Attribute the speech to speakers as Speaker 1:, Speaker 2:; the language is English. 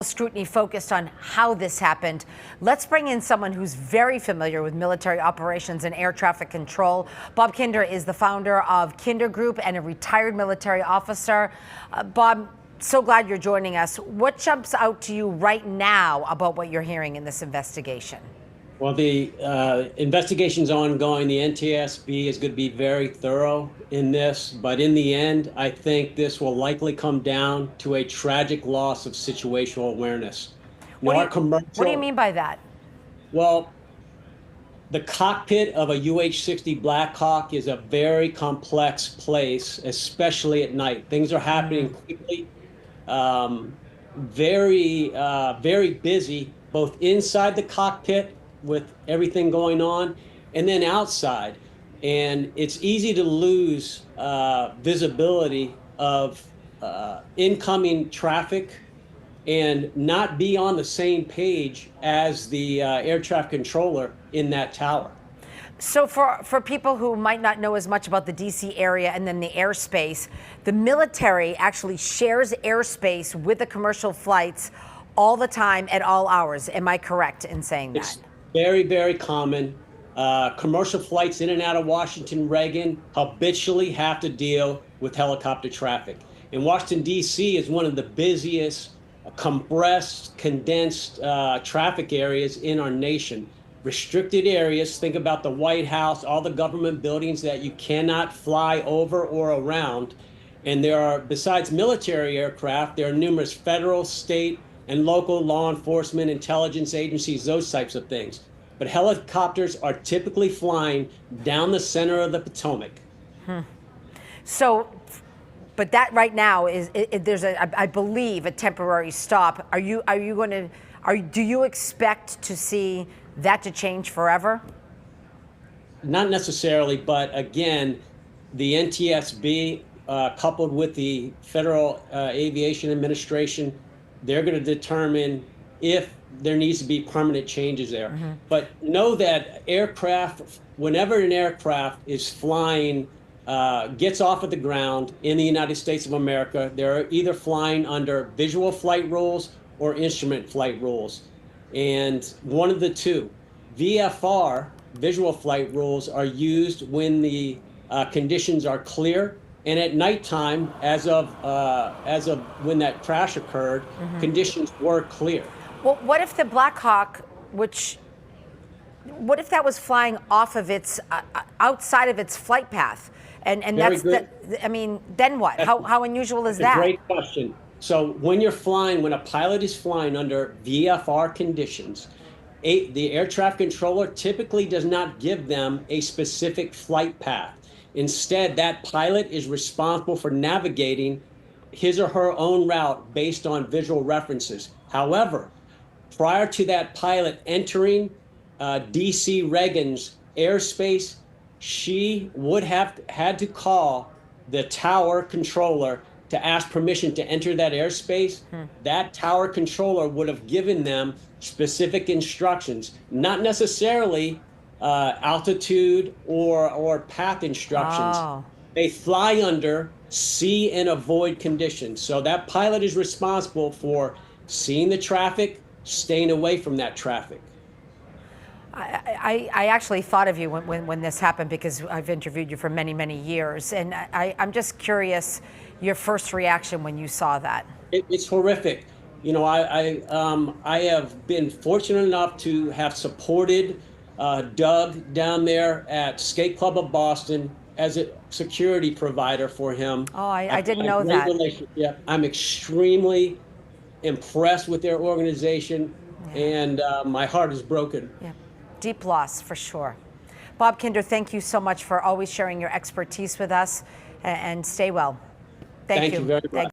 Speaker 1: Scrutiny focused on how this happened. Let's bring in someone who's very familiar with military operations and air traffic control. Bob Kinder is the founder of Kinder Group and a retired military officer. Bob, so glad you're joining us. What jumps out to you right now about what you're hearing in this investigation?
Speaker 2: Well, the investigation's ongoing. The NTSB is going to be very thorough in this, but in the end, I think this will likely come down to a tragic loss of situational awareness.
Speaker 1: What do you mean by that?
Speaker 2: Well, the cockpit of a UH-60 Black Hawk is a very complex place, especially at night. Things are happening quickly, very busy, both inside the cockpit with everything going on, and then outside. And it's easy to lose visibility of incoming traffic and not be on the same page as the air traffic controller in that tower.
Speaker 1: So for people who might not know as much about the DC area and then the airspace, the military actually shares airspace with the commercial flights all the time at all hours. Am I correct in saying that?
Speaker 2: It's very common. Commercial flights in and out of Washington Reagan habitually have to deal with helicopter traffic. And Washington, D.C. is one of the busiest, compressed, condensed traffic areas in our nation. Restricted areas, think about the White House, all the government buildings that you cannot fly over or around. And there are, besides military aircraft, there are numerous federal, state, and local law enforcement, intelligence agencies, those types of things. But helicopters are typically flying down the center of the Potomac.
Speaker 1: So, but that right now is, there's I believe, a temporary stop. Do you expect to see that to change forever?
Speaker 2: Not necessarily, but again, the NTSB, coupled with the Federal Aviation Administration, they're going to determine if there needs to be permanent changes there. But know that aircraft, whenever an aircraft is flying, gets off of the ground in the United States of America, they're either flying under visual flight rules or instrument flight rules. And one of the two. VFR, visual flight rules, are used when the conditions are clear. And at nighttime, as of when that crash occurred, conditions were clear.
Speaker 1: Well, what if the Black Hawk, what if that was flying off of its, outside of its flight path? And that's, I mean, then what? How unusual is that?
Speaker 2: Great question. So when a pilot is flying under VFR conditions, the air traffic controller typically does not give them a specific flight path. Instead, that pilot is responsible for navigating his or her own route based on visual references. However, prior to that pilot entering D.C. Reagan's airspace, she would have had to call the tower controller to ask permission to enter that airspace. That tower controller would have given them specific instructions, not necessarily altitude or path instructions. They fly under see and avoid conditions. So that pilot is responsible for seeing the traffic, staying away from that traffic.
Speaker 1: I actually thought of you when this happened because I've interviewed you for many years, and I'm just curious your first reaction when you saw that.
Speaker 2: It's horrific. You know, I have been fortunate enough to have supported Doug down there at Skate Club of Boston as a security provider for him.
Speaker 1: Oh, I didn't know that.
Speaker 2: I'm extremely impressed with their organization, and my heart is broken.
Speaker 1: Yeah, deep loss for sure. Bob Kinder, thank you so much for always sharing your expertise with us, and stay well.
Speaker 2: Thank you very much.